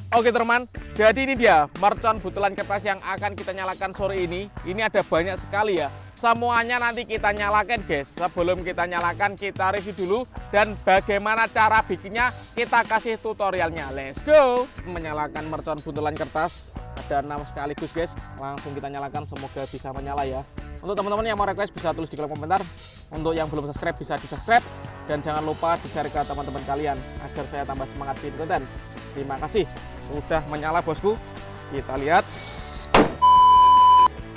Oke teman, jadi ini dia mercon butelan kertas yang akan kita nyalakan sore ini. Ini ada banyak sekali ya. Semuanya nanti kita nyalakan guys. Sebelum kita nyalakan, kita review dulu. Dan bagaimana cara bikinnya, kita kasih tutorialnya. Let's go! Menyalakan mercon butelan kertas. Ada 6 sekaligus guys. Langsung kita nyalakan, semoga bisa menyala ya. Untuk teman-teman yang mau request bisa tulis di kolom komentar. Untuk yang belum subscribe bisa di subscribe. Dan jangan lupa di-share ke teman-teman kalian agar saya tambah semangat bikin konten. Terima kasih. Sudah menyala bosku. Kita lihat.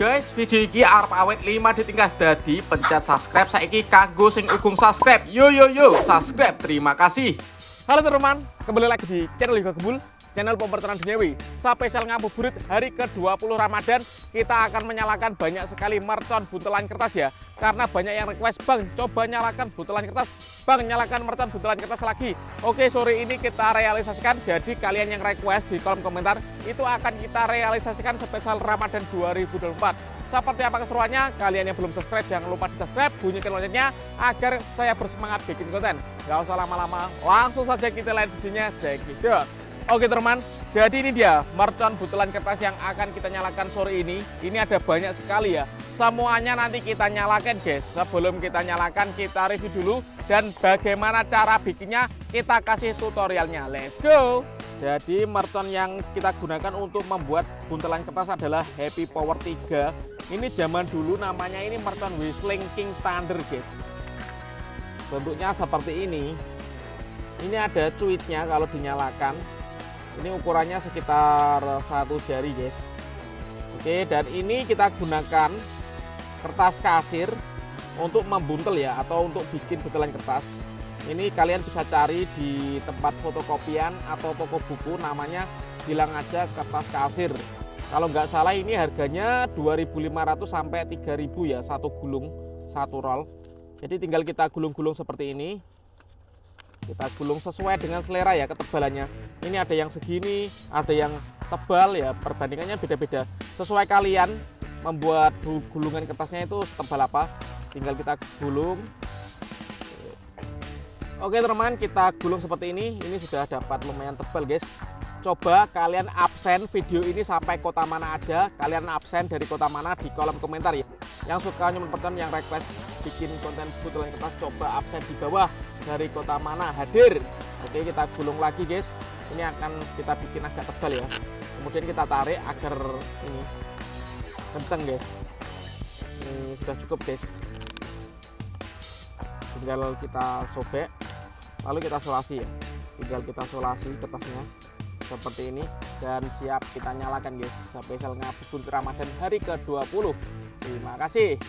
Guys, video ini arep awet 5 ditingkas dadi pencet subscribe saiki kanggo sing ugung subscribe. Yo subscribe. Terima kasih. Halo teman-teman, kembali lagi di channel Yoga Gembul, channel pemertanan duniawi. Spesial ngabuburit hari ke-20 Ramadan, kita akan menyalakan banyak sekali mercon buntelan kertas ya. Karena banyak yang request, Bang, coba nyalakan buntelan kertas. Bang, nyalakan mercon buntelan kertas lagi. Oke, sore ini kita realisasikan. Jadi kalian yang request di kolom komentar, itu akan kita realisasikan spesial Ramadan 2024. Seperti apa keseruannya? Kalian yang belum subscribe, jangan lupa di subscribe, bunyikan loncengnya agar saya bersemangat bikin konten. Gak usah lama-lama, langsung saja kita lihat videonya, check it out. Oke teman, jadi ini dia mercon butelan kertas yang akan kita nyalakan sore ini. Ini ada banyak sekali ya. Semuanya nanti kita nyalakan guys. Sebelum kita nyalakan, kita review dulu. Dan bagaimana cara bikinnya, kita kasih tutorialnya. Let's go! Jadi mercon yang kita gunakan untuk membuat buntelan kertas adalah Happy Power 3. Ini zaman dulu namanya ini mercon Whistling King Thunder guys. Bentuknya seperti ini. Ini ada cuitnya kalau dinyalakan. Ini ukurannya sekitar 1 jari guys. Oke, dan ini kita gunakan kertas kasir untuk membuntel ya, atau untuk bikin butelan kertas. Ini kalian bisa cari di tempat fotokopian atau toko buku, namanya bilang aja kertas kasir. Kalau nggak salah ini harganya 2.500 sampai 3.000 ya, satu gulung, satu roll. Jadi tinggal kita gulung-gulung seperti ini. Kita gulung sesuai dengan selera ya ketebalannya. Ini ada yang segini, ada yang tebal ya, perbandingannya beda-beda. Sesuai kalian membuat gulungan kertasnya itu setebal apa, tinggal kita gulung. Oke teman, kita gulung seperti ini. Ini sudah dapat lumayan tebal guys. Coba kalian absen video ini sampai kota mana aja. Kalian absen dari kota mana di kolom komentar ya. Yang suka nyumpetkan, yang request bikin konten butelan kertas, coba absen di bawah dari kota mana hadir. Oke, kita gulung lagi guys. Ini akan kita bikin agak tebal ya. Kemudian kita tarik agar ini kenceng guys. Ini sudah cukup guys. Tinggal kita sobek, lalu kita solasi ya. Tinggal kita solasi kertasnya seperti ini dan siap kita nyalakan guys. Spesial ngabuburit Ramadan hari ke-20. Terima kasih.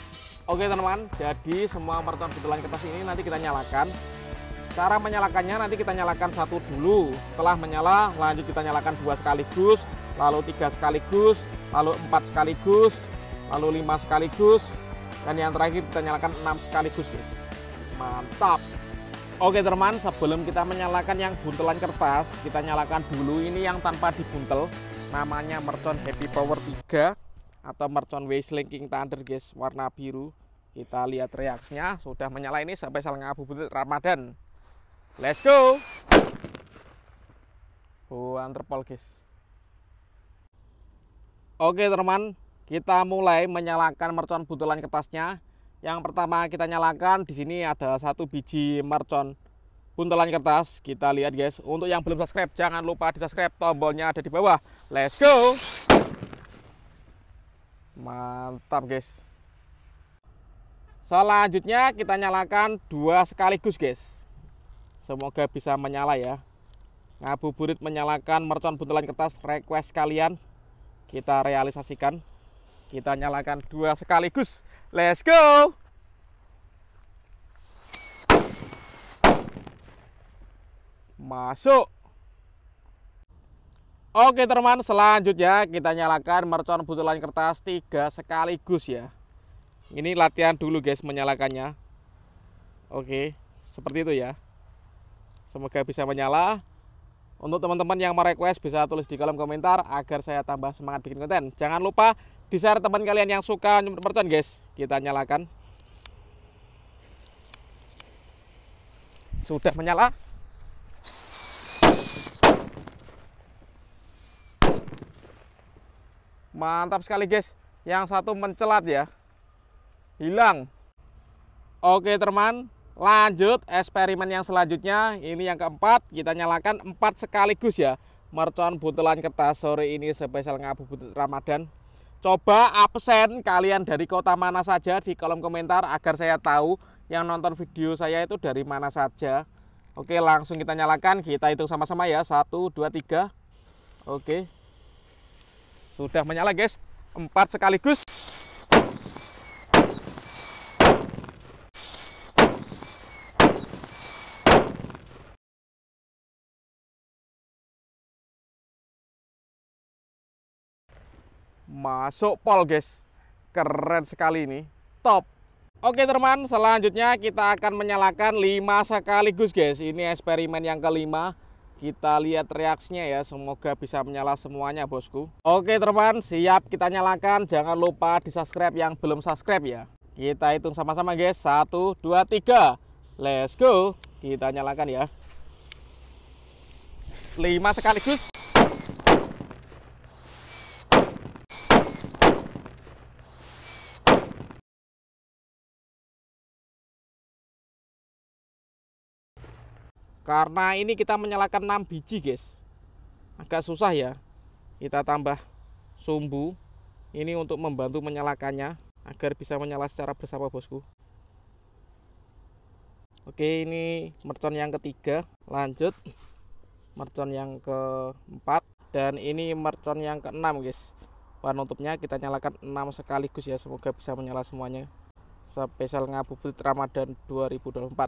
Oke teman-teman, jadi semua mercon butelan kertas ini nanti kita nyalakan. Cara menyalakannya nanti kita nyalakan satu dulu. Setelah menyala, lanjut kita nyalakan 2 sekaligus, lalu 3 sekaligus, lalu 4 sekaligus, lalu 5 sekaligus, dan yang terakhir kita nyalakan 6 sekaligus guys. Mantap. Oke teman, sebelum kita menyalakan yang buntelan kertas, kita nyalakan dulu ini yang tanpa dibuntel. Namanya mercon Happy Power 3 atau mercon Whistling King Thunder guys, warna biru. Kita lihat reaksinya, sudah menyala. Ini spesial ngabuburit Ramadan. Let's go. Terpol guys. Oke teman, kita mulai menyalakan mercon buntelan kertasnya. Yang pertama kita nyalakan, di sini ada 1 biji mercon buntelan kertas. Kita lihat guys. Untuk yang belum subscribe, jangan lupa di subscribe, tombolnya ada di bawah. Let's go. Mantap guys. Selanjutnya kita nyalakan 2 sekaligus guys. Semoga bisa menyala ya. Ngabuburit menyalakan mercon buntelan kertas, request kalian kita realisasikan. Kita nyalakan 2 sekaligus. Let's go. Masuk. Oke teman, selanjutnya kita nyalakan mercon buntelan kertas 3 sekaligus ya. Ini latihan dulu guys menyalakannya. Oke, seperti itu ya. Semoga bisa menyala. Untuk teman-teman yang mau request bisa tulis di kolom komentar agar saya tambah semangat bikin konten. Jangan lupa di-share teman kalian yang suka mercon guys. Kita nyalakan. Sudah menyala. Mantap sekali guys. Yang satu mencelat ya. Hilang. Oke teman, lanjut eksperimen yang selanjutnya. Ini yang keempat, kita nyalakan 4 sekaligus ya. Mercon buntelan kertas sore ini spesial ngabuburit Ramadan. Coba absen kalian dari kota mana saja di kolom komentar agar saya tahu yang nonton video saya itu dari mana saja. Oke, langsung kita nyalakan, kita hitung sama-sama ya. 1, 2, 3. Oke. Sudah menyala guys. 4 sekaligus. Masuk pol guys. Keren sekali ini. Top. Oke teman, selanjutnya kita akan menyalakan 5 sekaligus guys. Ini eksperimen yang kelima. Kita lihat reaksinya ya. Semoga bisa menyala semuanya bosku. Oke teman, siap kita nyalakan. Jangan lupa di subscribe yang belum subscribe ya. Kita hitung sama-sama guys. 1, 2, 3. Let's go. Kita nyalakan ya. 5 sekaligus. Karena ini kita menyalakan 6 biji guys, agak susah ya. Kita tambah sumbu ini untuk membantu menyalakannya agar bisa menyala secara bersama bosku. Oke, ini mercon yang ketiga. Lanjut mercon yang keempat. Dan ini mercon yang keenam guys. Penutupnya kita nyalakan 6 sekaligus ya. Semoga bisa menyala semuanya. Spesial ngabuburit Ramadan 2024.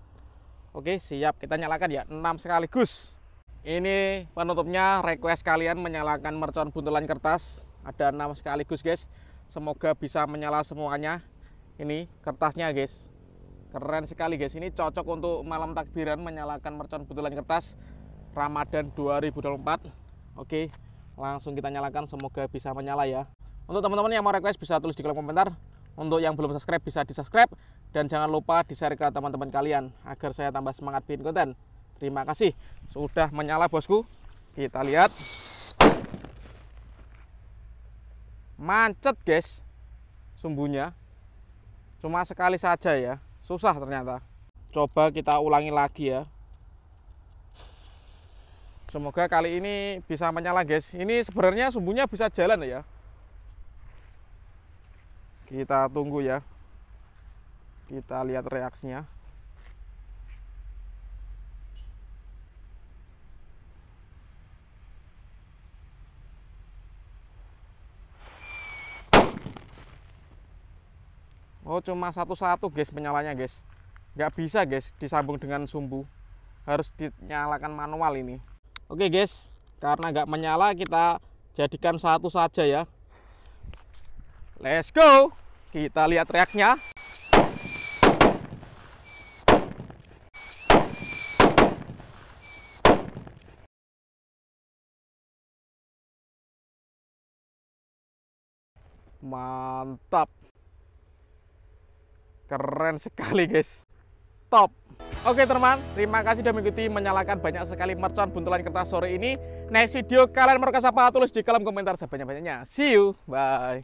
Oke, siap kita nyalakan ya. 6 sekaligus. Ini penutupnya, request kalian menyalakan mercon buntelan kertas. Ada 6 sekaligus guys. Semoga bisa menyala semuanya. Ini kertasnya guys. Keren sekali guys. Ini cocok untuk malam takbiran menyalakan mercon buntelan kertas Ramadan 2024. Oke, langsung kita nyalakan. Semoga bisa menyala ya. Untuk teman-teman yang mau request bisa tulis di kolom komentar. Untuk yang belum subscribe bisa di subscribe. Dan jangan lupa di-share ke teman-teman kalian agar saya tambah semangat bikin konten. Terima kasih. Sudah menyala bosku. Kita lihat. Mancet guys sumbunya. Cuma sekali saja ya. Susah ternyata. Coba kita ulangi lagi ya. Semoga kali ini bisa menyala guys. Ini sebenarnya sumbunya bisa jalan ya. Kita tunggu ya. Kita lihat reaksinya. Oh, cuma satu-satu guys menyalanya guys. Nggak bisa guys disambung dengan sumbu. Harus dinyalakan manual ini. Oke guys, karena nggak menyala kita jadikan satu saja ya. Let's go. Kita lihat reaksinya. Mantap. Keren sekali guys. Top. Oke teman, terima kasih sudah mengikuti menyalakan banyak sekali mercon buntelan kertas sore ini. Next video kalian mau request apa? Tulis di kolom komentar sebanyak-banyaknya. See you. Bye.